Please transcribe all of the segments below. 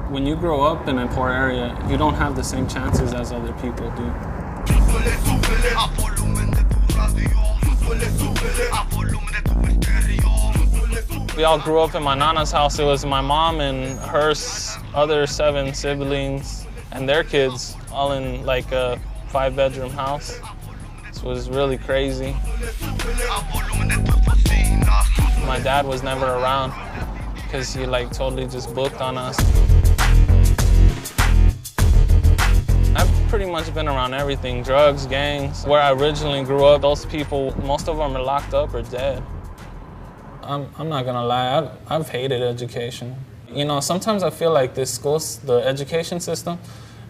When you grow up in a poor area, you don't have the same chances as other people do. We all grew up in my nana's house. It was my mom and her other 7 siblings and their kids all in like a 5-bedroom house. It was really crazy. My dad was never around because he like totally just booked on us. I've pretty much been around everything, drugs, gangs. Where I originally grew up, those people, most of them are locked up or dead. I'm not gonna lie, I've hated education. You know, sometimes I feel like the education system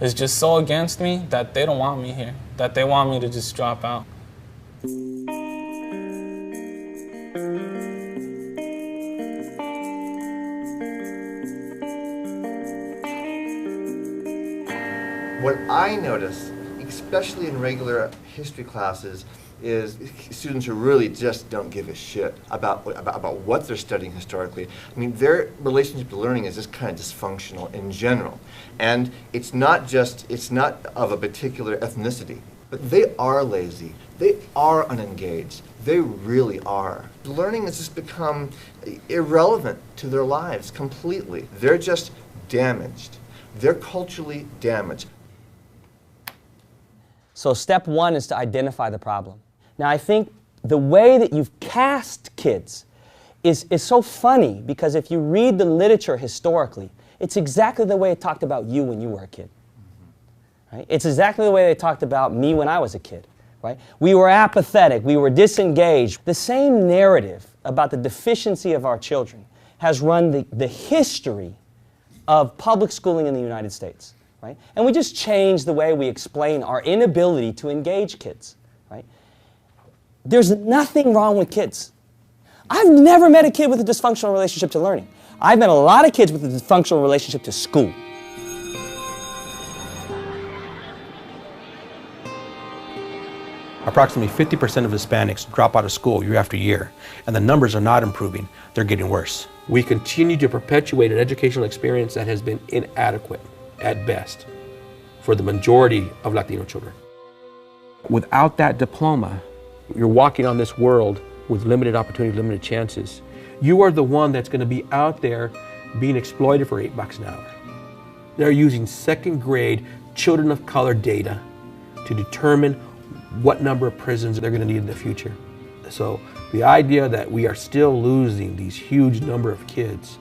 is just so against me that they don't want me here, that they want me to just drop out. What I notice, especially in regular history classes, is students who really just don't give a shit about what they're studying historically. I mean, their relationship to learning is just kind of dysfunctional in general. And it's not of a particular ethnicity, but they are lazy. They are unengaged. They really are. Learning has just become irrelevant to their lives completely. They're just damaged. They're culturally damaged. So step 1 is to identify the problem. Now I think the way that you've cast kids is so funny, because if you read the literature historically, it's exactly the way it talked about you when you were a kid. Right? It's exactly the way they talked about me when I was a kid. Right? We were apathetic, we were disengaged. The same narrative about the deficiency of our children has run the history of public schooling in the United States. Right? And we just changed the way we explain our inability to engage kids. Right? There's nothing wrong with kids. I've never met a kid with a dysfunctional relationship to learning. I've met a lot of kids with a dysfunctional relationship to school. Approximately 50% of Hispanics drop out of school year after year, and the numbers are not improving, they're getting worse. We continue to perpetuate an educational experience that has been inadequate, at best, for the majority of Latino children. Without that diploma, you're walking on this world with limited opportunity, limited chances. You are the one that's going to be out there being exploited for $8 an hour. They're using second grade children of color data to determine what number of prisons they're going to need in the future. So the idea that we are still losing these huge number of kids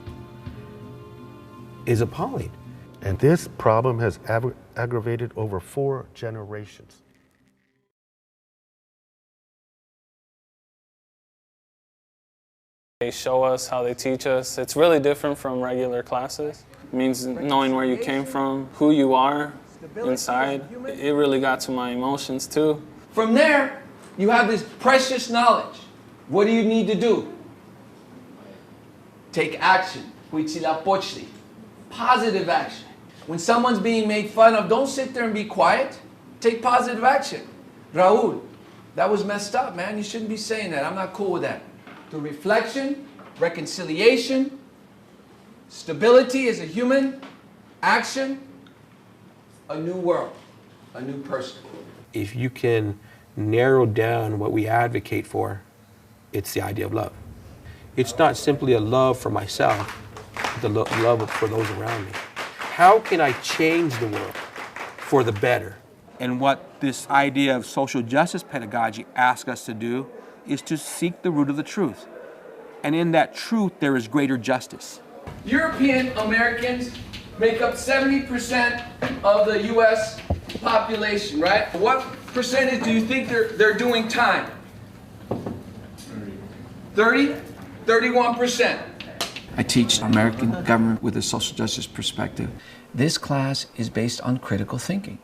is appalling. And this problem has aggravated over 4 generations. They show us how they teach us. It's really different from regular classes. It means knowing where you came from, who you are inside. It really got to my emotions too. From there, you have this precious knowledge. What do you need to do? Take action. Huitzilopochtli. Positive action. When someone's being made fun of, don't sit there and be quiet. Take positive action. Raul, that was messed up, man. You shouldn't be saying that. I'm not cool with that. Through reflection, reconciliation, stability as a human, action, a new world, a new person. If you can narrow down what we advocate for, it's the idea of love. It's not simply a love for myself, but the love for those around me. How can I change the world for the better? And what this idea of social justice pedagogy asks us to do is to seek the root of the truth. And in that truth, there is greater justice. European Americans make up 70% of the US population, right? What percentage do you think they're doing time? 30? 31%. I teach American government with a social justice perspective. This class is based on critical thinking.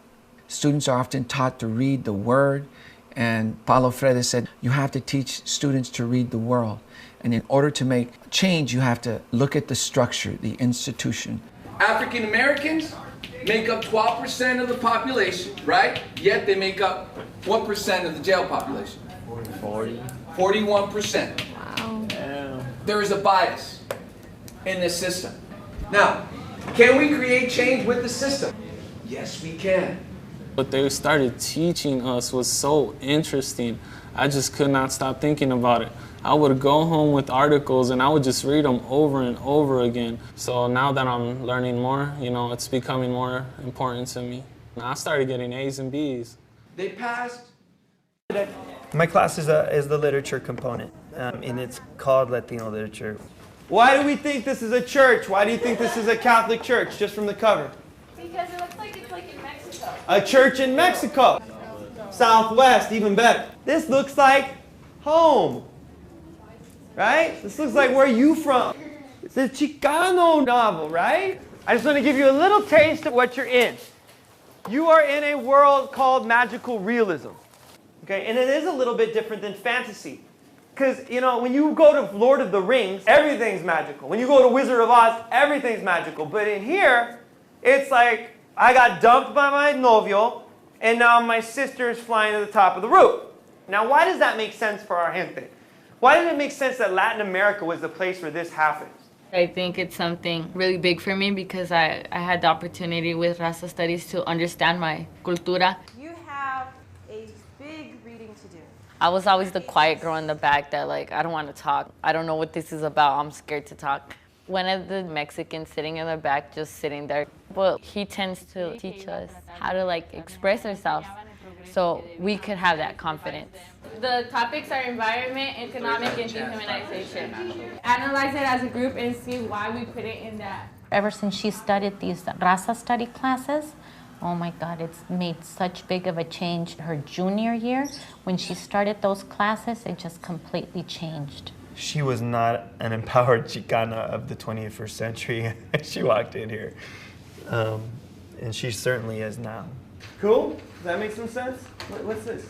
Students are often taught to read the word, and Paulo Freire said, you have to teach students to read the world. And in order to make change, you have to look at the structure, the institution. African Americans make up 12% of the population, right? Yet they make up what percent of the jail population? 40. 41%. Wow. There is a bias in this system. Now, Can we create change with the system? Yes, we can. What they started teaching us was so interesting. I just could not stop thinking about it. I would go home with articles and I would just read them over and over again. So now that I'm learning more, you know, it's becoming more important to me. I started getting A's and B's. They passed. My class is the literature component, and it's called Latino literature. Why do we think this is a church? Why do you think this is a Catholic church, just from the cover? Because it looks like it's like in Mexico. A church in Mexico. Southwest, even better. This looks like home. Right? This looks like where you from. It's a Chicano novel, right? I just want to give you a little taste of what you're in. You are in a world called magical realism. Okay, and it is a little bit different than fantasy. Because, you know, when you go to Lord of the Rings, everything's magical. When you go to Wizard of Oz, everything's magical. But in here, it's like, I got dumped by my novio, and now my sister is flying to the top of the roof. Now, why does that make sense for our gente? Why did it make sense that Latin America was the place where this happens? I think it's something really big for me because I had the opportunity with Raza Studies to understand my cultura. You have a big reading to do. I was always the quiet girl in the back that like, I don't want to talk. I don't know what this is about. I'm scared to talk. One of the Mexicans sitting in the back, just sitting there, well, he tends to teach us how to like express ourselves so we could have that confidence. The topics are environment, economic, and dehumanization. Analyze it as a group and see why we put it in that. Ever since she studied these Raza study classes, oh my God, it's made such big of a change. Her junior year, when she started those classes, it just completely changed. She was not an empowered Chicana of the 21st century. She walked in here. And she certainly is now. Cool? Does that make some sense? What's this?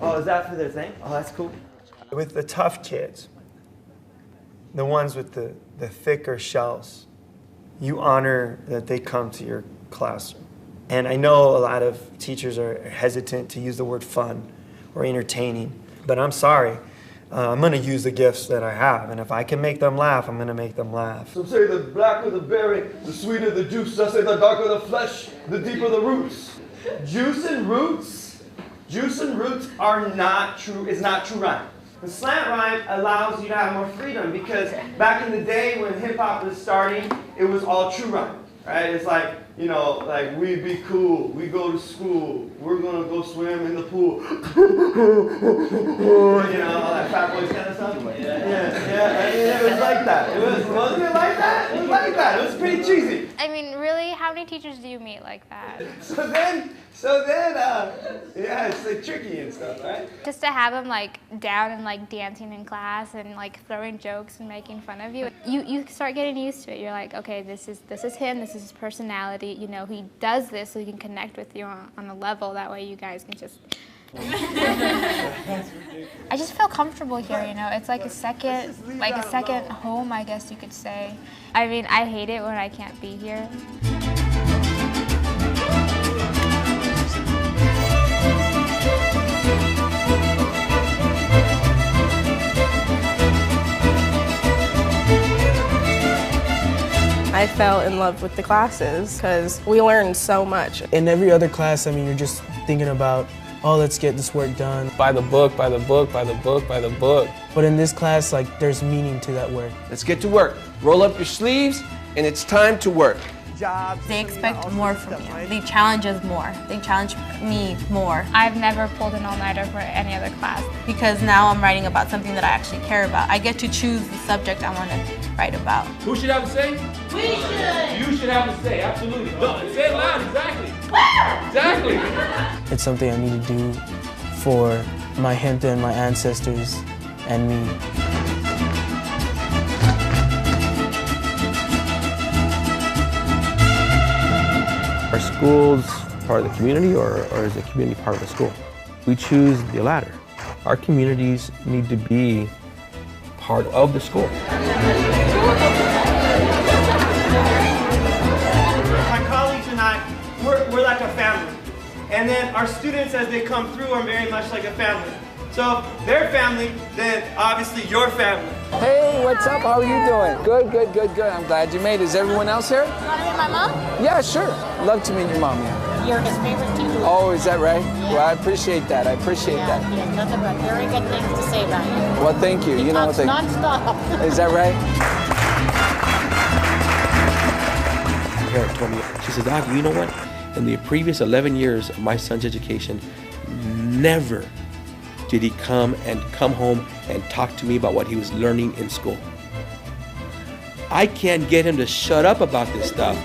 Oh, is that for their thing? Oh, that's cool. With the tough kids, the ones with the thicker shells, you honor that they come to your classroom. And I know a lot of teachers are hesitant to use the word fun or entertaining, but I'm sorry. I'm going to use the gifts that I have, and if I can make them laugh, I'm going to make them laugh. Some say the blacker the berry, the sweeter the juice. I say the darker the flesh, the deeper the roots. Juice and roots are not true, is not true rhyme. The slant rhyme allows you to have more freedom because back in the day when hip hop was starting, it was all true rhyme, right? It's like, you know, like we be cool, we go to school, we're gonna go swim in the pool. You know, all that Fat Boys kind of stuff. Yeah, it was like that. Wasn't it like that? It was like that. It was pretty cheesy. I mean, really, how many teachers do you meet like that? So then, yeah, it's like tricky and stuff, right? Just to have them like down and like dancing in class and like throwing jokes and making fun of you, you start getting used to it. You're like, okay, this is him, this is his personality. You know, he does this so he can connect with you on a level. That way you guys can just... I just feel comfortable here, you know. It's like a second home, I guess you could say. I mean, I hate it when I can't be here. I fell in love with the classes because we learned so much. In every other class, I mean, you're just thinking about, oh, let's get this work done. By the book, by the book, by the book, by the book. But in this class, like, there's meaning to that work. Let's get to work. Roll up your sleeves, and it's time to work. They expect more from you. They challenge us more. They challenge me more. I've never pulled an all-nighter for any other class. Because now I'm writing about something that I actually care about. I get to choose the subject I want to write about. Who should have a say? We should! You should have a say, absolutely. Look, say it loud, exactly. Exactly. It's something I need to do for my gente and my ancestors and me. Are schools part of the community or is the community part of the school? We choose the latter. Our communities need to be part of the school. My colleagues and I, we're like a family. And then our students, as they come through, are very much like a family. So if they're family, then obviously your family. Hey, what's up? How are you doing? Good, good, good, good. I'm glad you made it. Is everyone else here? You want to meet my mom? Yeah, sure. Love to meet your mom. Yeah. You're his favorite teacher. Oh, is that right? Yeah. Well, I appreciate that. I appreciate that. He has nothing but very good things to say about you. Well, thank you. He you know, talks nonstop. Is that right? Parent told me, she says, Doc, you know what? In the previous 11 years of my son's education, never did he come home and talk to me about what he was learning in school. I can't get him to shut up about this stuff.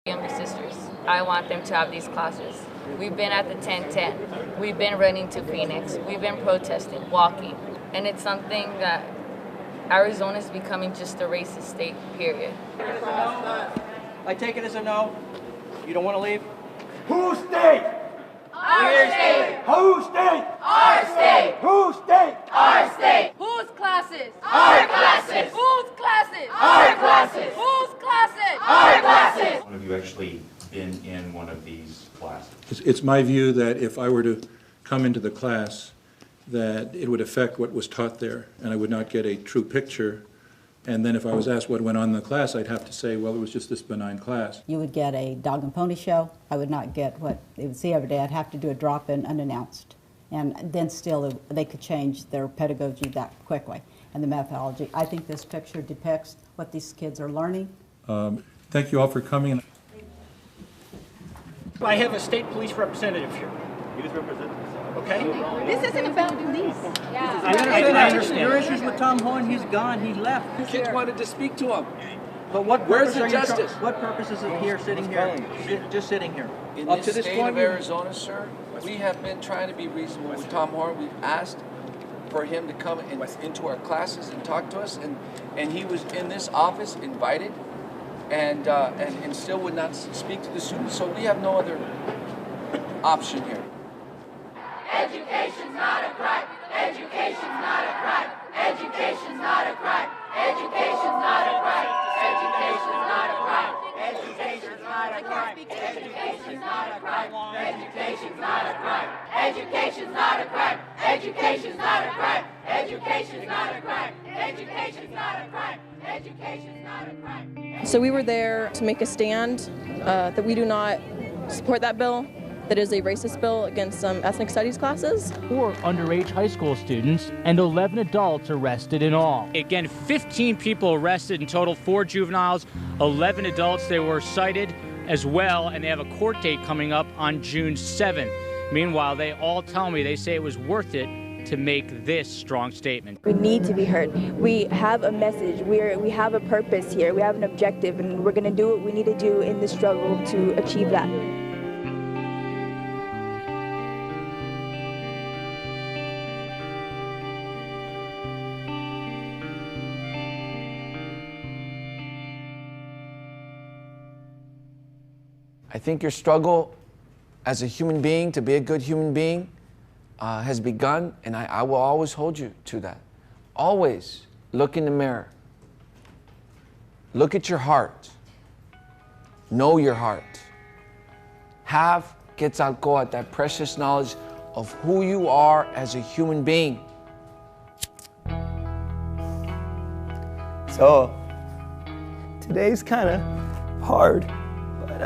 Younger sisters. I want them to have these classes. We've been at the 1010. We've been running to Phoenix. We've been protesting, walking. And it's something that Arizona is becoming just a racist state, period. I take it as a no. You don't want to leave? Whose state? Our state! Whose state? Our state! Whose state? Our state! Whose classes? Our classes! Whose classes? Our classes! Whose classes? Our classes! Have you actually been in one of these classes? It's my view that if I were to come into the class, that it would affect what was taught there, and I would not get a true picture. And then if I was asked what went on in the class, I'd have to say, well, it was just this benign class. You would get a dog and pony show. I would not get what they would see every day. I'd have to do a drop-in unannounced. And then still, they could change their pedagogy that quickly and the methodology. I think this picture depicts what these kids are learning. Thank you all for coming. I have a state police representative here. He is representative. Okay? This isn't about police. Yeah. I understand. Your issues with Tom Horn, he's gone, he left. Kids wanted to speak to him. But what Where's purpose the are you justice? What purpose is it here, sitting here, just sitting here? In Up this to this state point, of Arizona, sir, we have been trying to be reasonable with Tom Horn. We've asked for him to come into our classes and talk to us, and he was in this office invited, and still would not speak to the students. So we have no other option here. Education's not a crime. Education's not a crime. Education's not a crime. Education's not a crime. Education's not a crime. Education's not a crime. Education's not a crime. Education's not a crime. Education's not a crime. Education's not a crime. Education's not a crime. Education's not a crime. Education's not a crime. So we were there to make a stand that we do not support that bill. That is a racist bill against some ethnic studies classes. 4 underage high school students and 11 adults arrested in all. Again, 15 people arrested in total, 4 juveniles, 11 adults. They were cited as well, and they have a court date coming up on June 7th. Meanwhile, they all tell me they say it was worth it to make this strong statement. We need to be heard. We have a message. We have a purpose here. We have an objective, and we're going to do what we need to do in the struggle to achieve that. I think your struggle as a human being to be a good human being has begun, and I will always hold you to that. Always look in the mirror. Look at your heart. Know your heart. Have Quetzalcoatl, that precious knowledge of who you are as a human being. So, today's kind of hard, but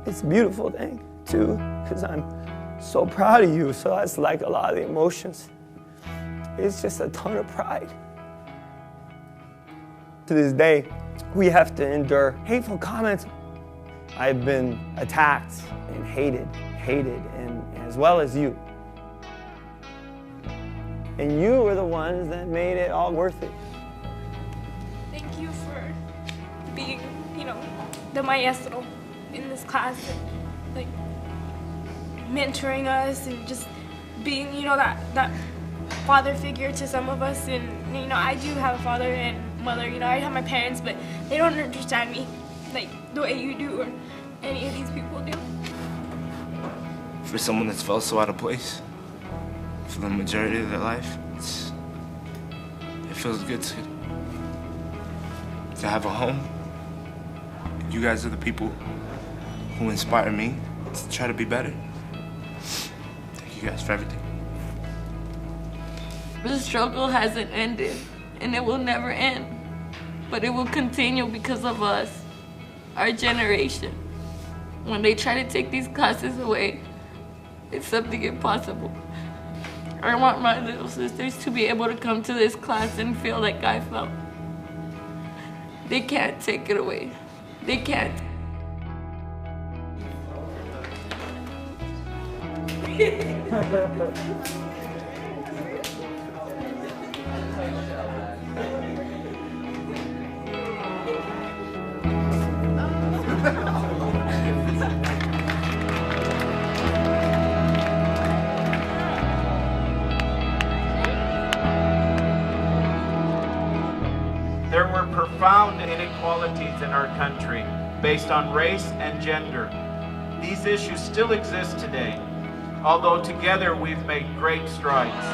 it's a beautiful thing too, because I'm so proud of you. So that's like a lot of the emotions. It's just a ton of pride. To this day, we have to endure hateful comments. I've been attacked and hated, and as well as you. And you were the ones that made it all worth it. Thank you for being, the maestro in this class, and like mentoring us and just being, that father figure to some of us. And I do have a father and mother. I have my parents, but they don't understand me. like the way you do or any of these people do. For someone that's felt so out of place for the majority of their life, it feels good to have a home. You guys are the people who inspire me to try to be better. Thank you guys for everything. The struggle hasn't ended, and it will never end. But it will continue because of us, our generation. When they try to take these classes away, it's something impossible. I want my little sisters to be able to come to this class and feel like I felt. They can't take it away. They can't. There were profound inequalities in our country based on race and gender. These issues still exist today, although together we've made great strides.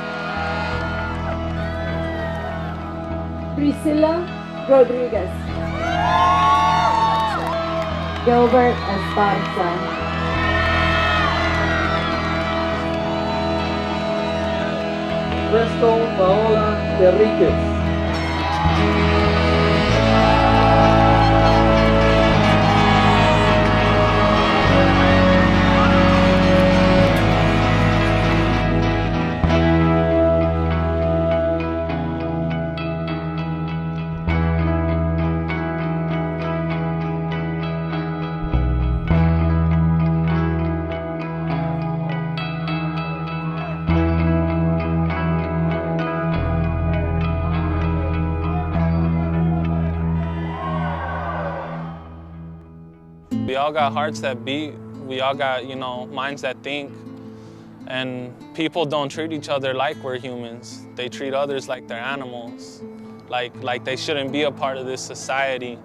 Priscilla Rodriguez. Gilbert Esparza. Crystal Paola Enriquez. We all got hearts that beat. We all got, minds that think. And people don't treat each other like we're humans. They treat others like they're animals, like they shouldn't be a part of this society.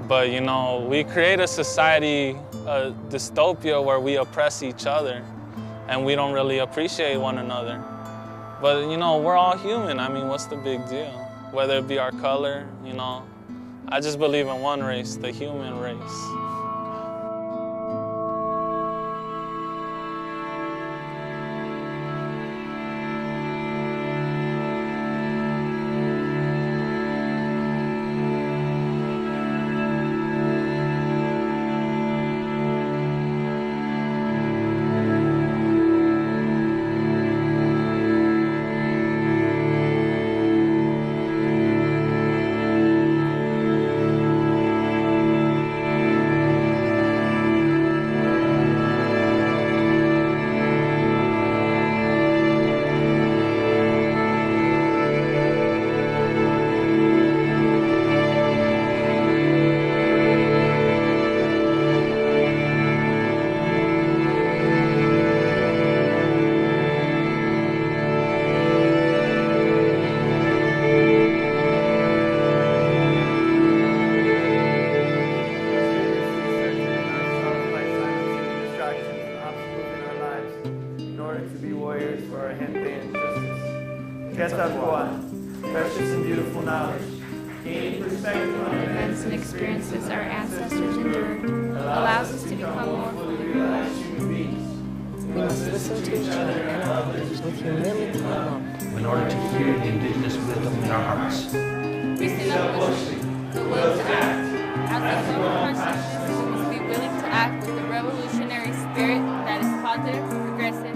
But, we create a society, a dystopia where we oppress each other and we don't really appreciate one another. But, we're all human. I mean, what's the big deal? Whether it be our color, I just believe in one race, the human race. Precious and beautiful knowledge. Gaining perspective on events and experiences our ancestors endured allows us to become more fully realized human beings. We must listen to each other and others with humility and love in order to hear the indigenous wisdom in our hearts. Priscilla Bush, the will to act. As a former consciousness, we must be willing to act with a revolutionary spirit that is positive, progressive,